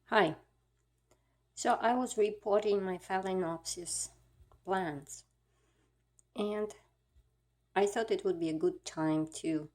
Hi. So I was repotting my Phalaenopsis plants, and I thought it would be a good time to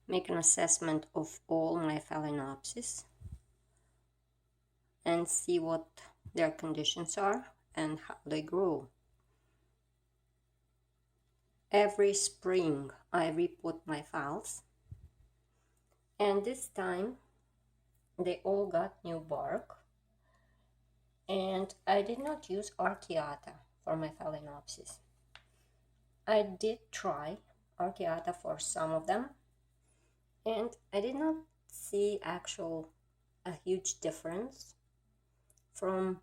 make an assessment of all my Phalaenopsis and see what their conditions are and how they grow. Every spring I repot my phals, and this time they all got new bark, and I did not use archeata for my Phalaenopsis. I did try archeata for some of them, and I did not see a huge difference from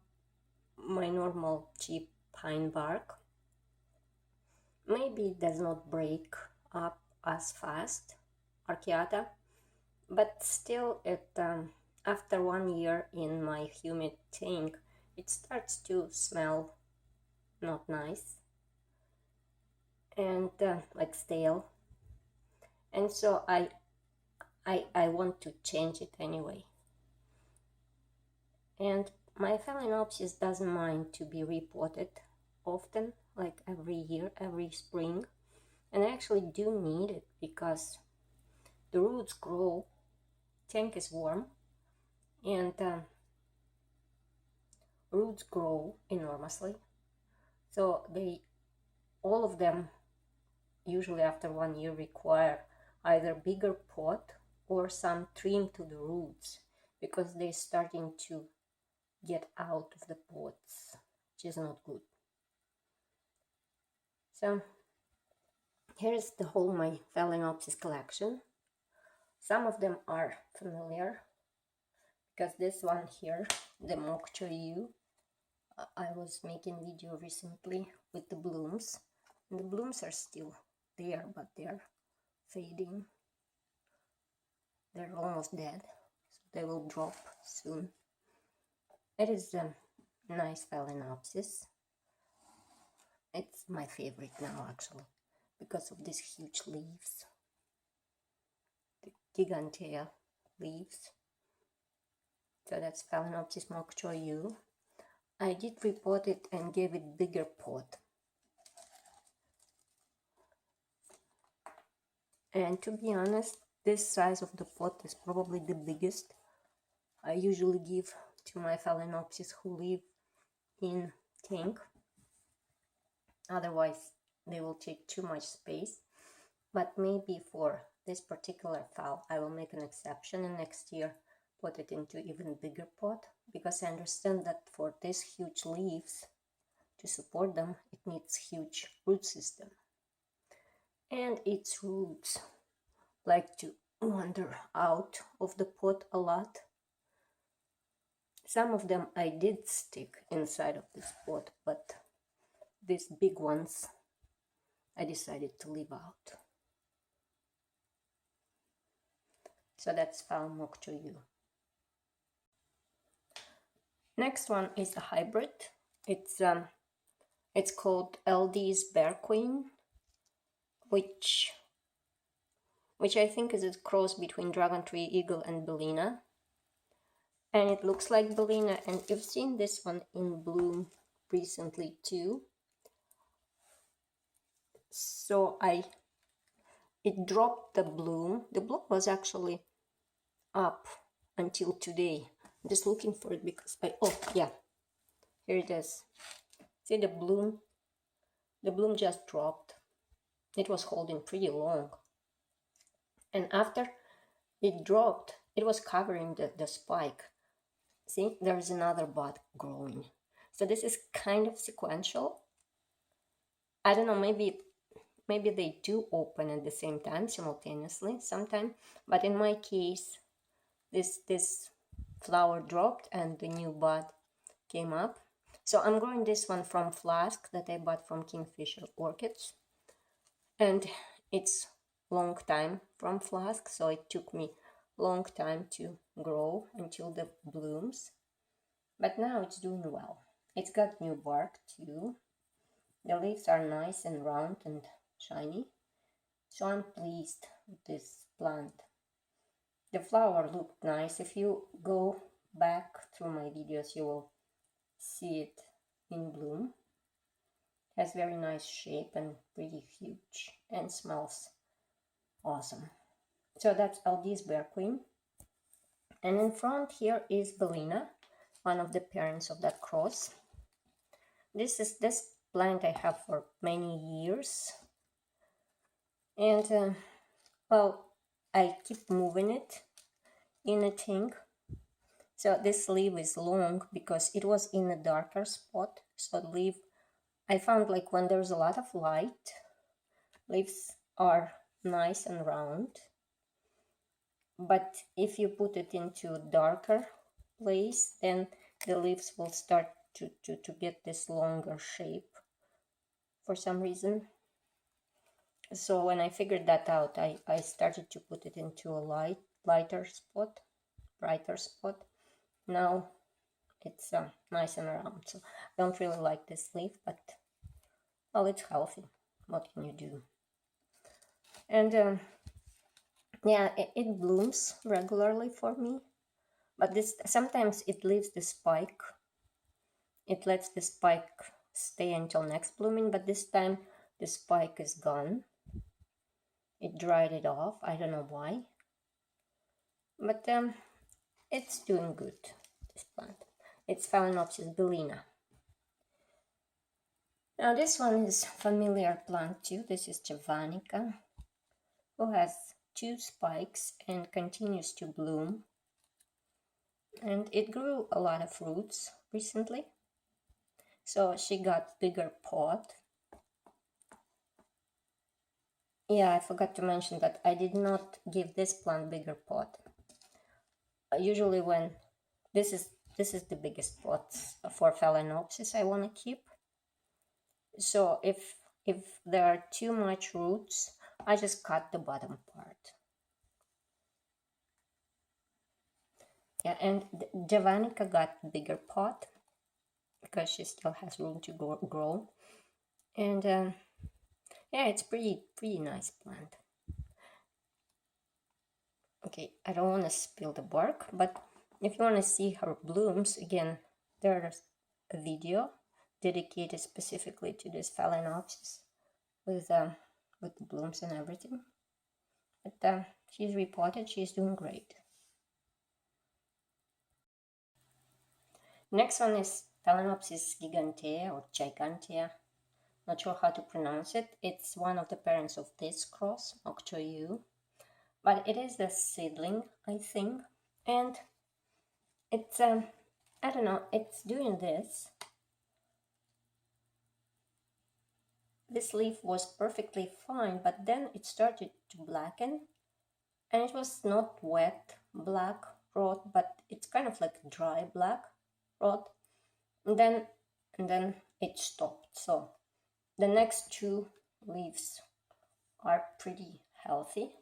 my normal cheap pine bark. Maybe it does not break up as fast, archeata, but still after 1 year in my humid tank, it starts to smell not nice and like stale, and so I want to change it anyway. And my Phalaenopsis doesn't mind to be repotted often, like every year, every spring. And I actually do need it because the roots grow, tank is warm, and roots grow enormously. So all of them, usually after 1 year, require either bigger pot or some trim to the roots because they're starting to get out of the pots, which is not good. So here's the whole my Phalaenopsis collection. Some of them are familiar because this one here, the Mok Choi Yew, I was making video recently with the blooms, and the blooms are still there, but they're fading. They're almost dead, so they will drop soon. It is a nice Phalaenopsis. It's my favorite now, actually, because of these huge leaves, the gigantea leaves. So that's Phalaenopsis Mok Choi Yew. I did repot it and gave it bigger pot. And to be honest, this size of the pot is probably the biggest I usually give to my Phalaenopsis who live in tank. Otherwise, they will take too much space. But maybe for this particular phal, I will make an exception, and next year put it into even bigger pot, because I understand that for these huge leaves, to support them, it needs huge root system. And its roots like to wander out of the pot a lot. Some of them I did stick inside of this pot, but these big ones I decided to leave out. So that's Phalaenopsis Mok Choi Yew. Next one is a hybrid. It's called LD's Bear Queen, which I think is a cross between Dragon Tree Eagle and Bellina. And it looks like Bellina, and you've seen this one in bloom recently too. So it dropped the bloom. The bloom was actually up until today. I'm just looking for it because oh yeah, here it is. See the bloom? The bloom just dropped. It was holding pretty long. And after it dropped, it was covering the spike. See, there is another bud growing. So this is kind of sequential. I don't know, maybe they do open at the same time, simultaneously, sometime. But in my case, this flower dropped and the new bud came up. So I'm growing this one from flask that I bought from Kingfisher orchids. And it's long time from flask, so it took me long time to grow until the blooms. But now it's doing well. It's got new bark too. The leaves are nice and round and shiny. So I'm pleased with this plant. The flower looked nice. If you go back through my videos, you will see it in bloom. Has very nice shape and pretty huge and smells awesome. So that's Aldi's Bear Queen. And in front here is Bellina, one of the parents of that cross. This plant I have for many years. And well, I keep moving it in a thing. So this leaf is long because it was in a darker spot. So the leaf, I found like when there's a lot of light, leaves are nice and round. But if you put it into a darker place, then the leaves will start to get this longer shape for some reason. So when I figured that out, I started to put it into a lighter spot, brighter spot. Now it's nice and round. So I don't really like this leaf, but well, it's healthy. What can you do? And yeah, it blooms regularly for me, but this sometimes it leaves the spike. It lets the spike stay until next blooming, but this time the spike is gone. It dried it off. I don't know why, but it's doing good, this plant. It's Phalaenopsis bellina. Now this one is familiar plant too. This is javanica, who has 2 spikes and continues to bloom. And it grew a lot of roots recently. So she got bigger pot. Yeah, I forgot to mention that I did not give this plant bigger pot. Usually when this is the biggest pot for Phalaenopsis I want to keep. So if there are too much roots, I just cut the bottom part. Yeah, and javanica got bigger pot because she still has room to grow. And yeah, it's pretty nice plant. Okay, I don't want to spill the bark, but if you want to see her blooms, again, there's a video dedicated specifically to this Phalaenopsis with the blooms and everything. But she's repotted, she's doing great. Next one is Phalaenopsis gigantea or gigantea. Not sure how to pronounce it. It's one of the parents of this cross, Mok Choi Yew. But it is the seedling, I think. And it's, I don't know, it's doing this. This leaf was perfectly fine, but then it started to blacken. And it was not wet black rot, but it's kind of like dry black rot. And then it stopped. So the next 2 leaves are pretty healthy,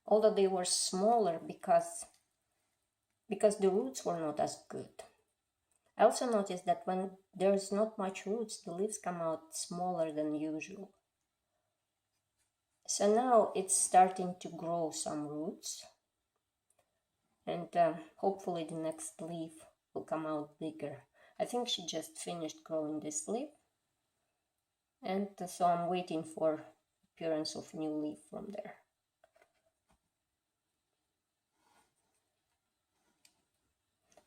although they were smaller because the roots were not as good. I also noticed that when there's not much roots, the leaves come out smaller than usual. So now it's starting to grow some roots, and hopefully the next leaf will come out bigger. I think she just finished growing this leaf, and so I'm waiting for appearance of new leaf from there.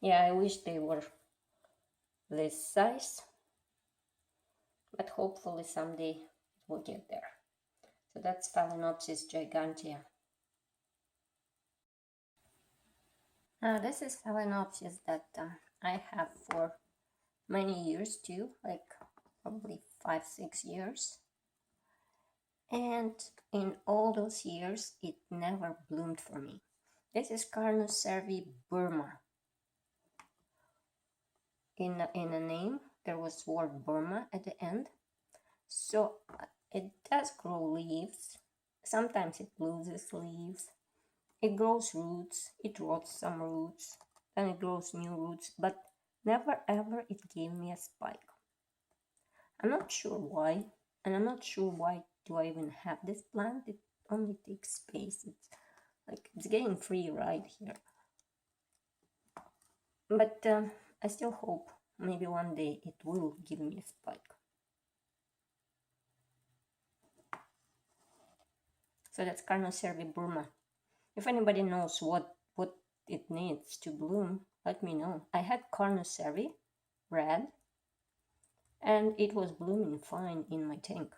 Yeah, I wish they were this size, but hopefully someday we'll get there. So that's Phalaenopsis gigantea. Now this is Phalaenopsis that I have for many years too, like probably 5-6 years. And in all those years, it never bloomed for me. This is cornu-cervi burma. In a name, there was word Burma at the end. So it does grow leaves. Sometimes it loses leaves. It grows roots. It rots some roots. Then it grows new roots. But never ever it gave me a spike. I'm not sure why. And I'm not sure why do I even have this plant. It only takes space. It's like it's getting free right here. But I still hope maybe one day it will give me a spike. So that's cornu-cervi burma. If anybody knows what it needs to bloom, let me know. I had cornu-cervi red, and it was blooming fine in my tank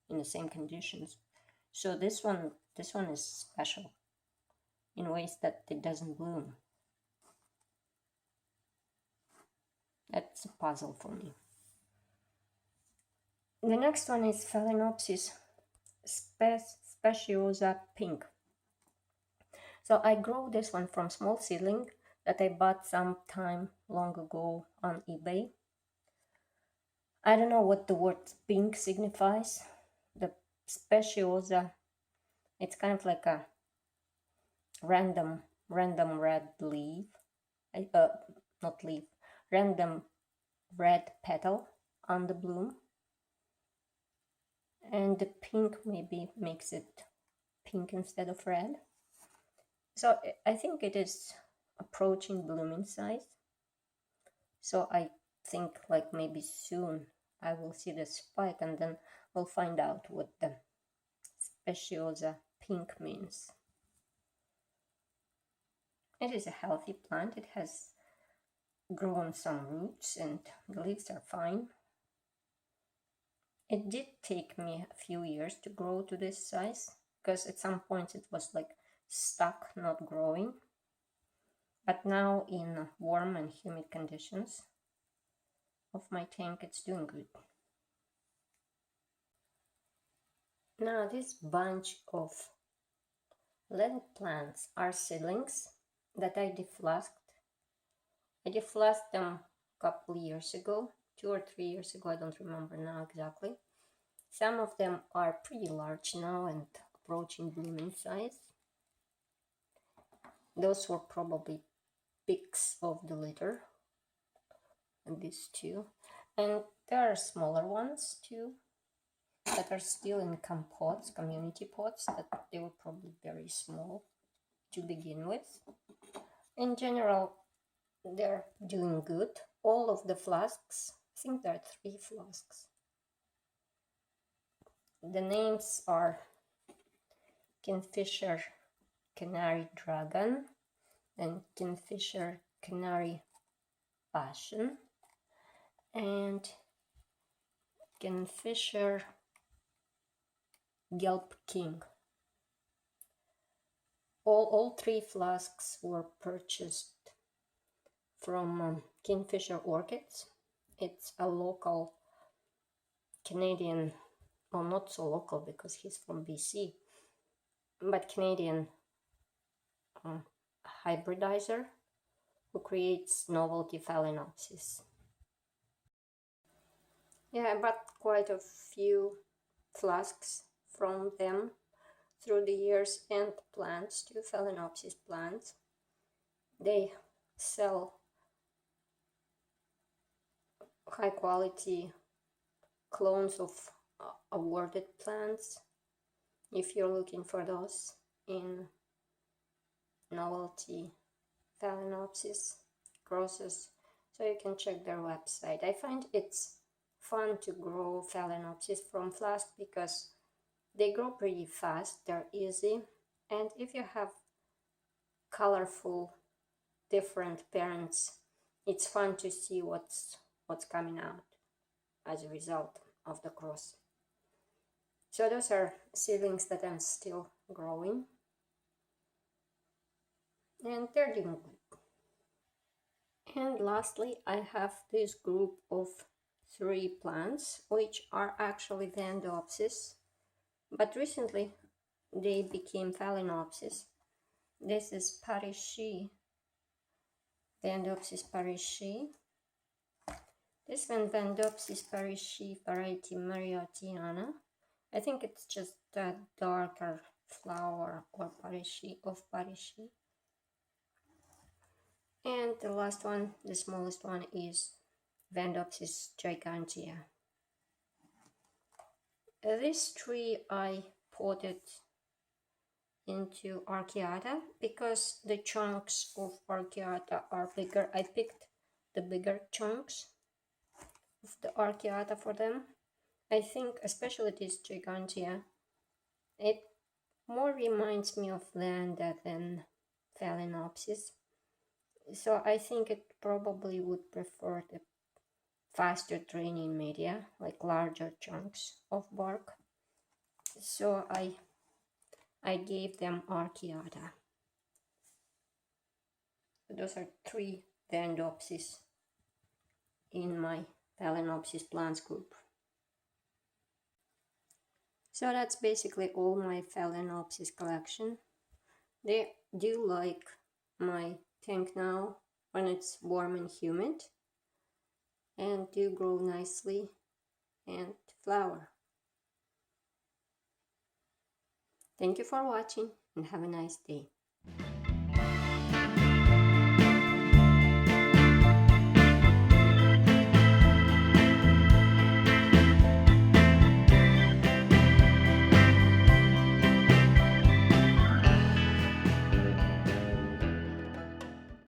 in the same conditions. So this one is special in ways that it doesn't bloom. That's a puzzle for me. The next one is Phalaenopsis speciosa pink. So I grow this one from small seedling that I bought some time long ago on eBay. I don't know what the word pink signifies. The speciosa, it's kind of like a random red leaf, not leaf, random red petal on the bloom, and the pink maybe makes it pink instead of red. So I think it is approaching blooming size. So I think like maybe soon I will see the spike, and then we'll find out what the speciosa pink means. It is a healthy plant. It has grown some roots and the leaves are fine. It did take me a few years to grow to this size, because at some point it was like stuck, not growing. But now in warm and humid conditions of my tank, it's doing good. Now this bunch of little plants are seedlings that I deflasked. I deflasked them a couple years ago, 2 or 3 years ago, I don't remember now exactly. Some of them are pretty large now and approaching blooming size. Those were probably picks of the litter, and these two. And there are smaller ones too that are still in compots, community pots, that they were probably very small to begin with. In general, they're doing good. All of the flasks, I think there are 3 flasks. The names are Kingfisher Canary Dragon and Kingfisher Canary Passion and Kingfisher Gelb King. All 3 flasks were purchased from Kingfisher Orchids. It's a local Canadian, well, not so local because he's from BC, but Canadian hybridizer who creates novelty Phalaenopsis. Yeah, I bought quite a few flasks from them through the years, and plants too, Phalaenopsis plants. They sell high quality clones of awarded plants if you're looking for those in novelty Phalaenopsis crosses, so you can check their website. I find it's fun to grow Phalaenopsis from flask because they grow pretty fast, they're easy, and if you have colorful different parents, it's fun to see what's coming out as a result of the cross. So those are seedlings that I'm still growing, and they're doing good. And lastly, I have this group of 3 plants which are actually Vandopsis, but recently they became Phalaenopsis. This is parishii, Vandopsis parishii. This one, Vandopsis parishii variety Mariotiana. I think it's just a darker flower or parishii of parishii. And the last one, the smallest one, is Vandopsis gigantea. This tree I potted into archaeata because the chunks of archaeata are bigger. I picked the bigger chunks of the archaeata for them. I think especially this gigantea, it more reminds me of Landa than Phalaenopsis. So I think it probably would prefer the faster draining media, like larger chunks of bark. So I gave them archaeata. Those are 3 Vandopsis in my Phalaenopsis plants group. So that's basically all my Phalaenopsis collection. They do like my tank now when it's warm and humid, and do grow nicely and flower. Thank you for watching and have a nice day.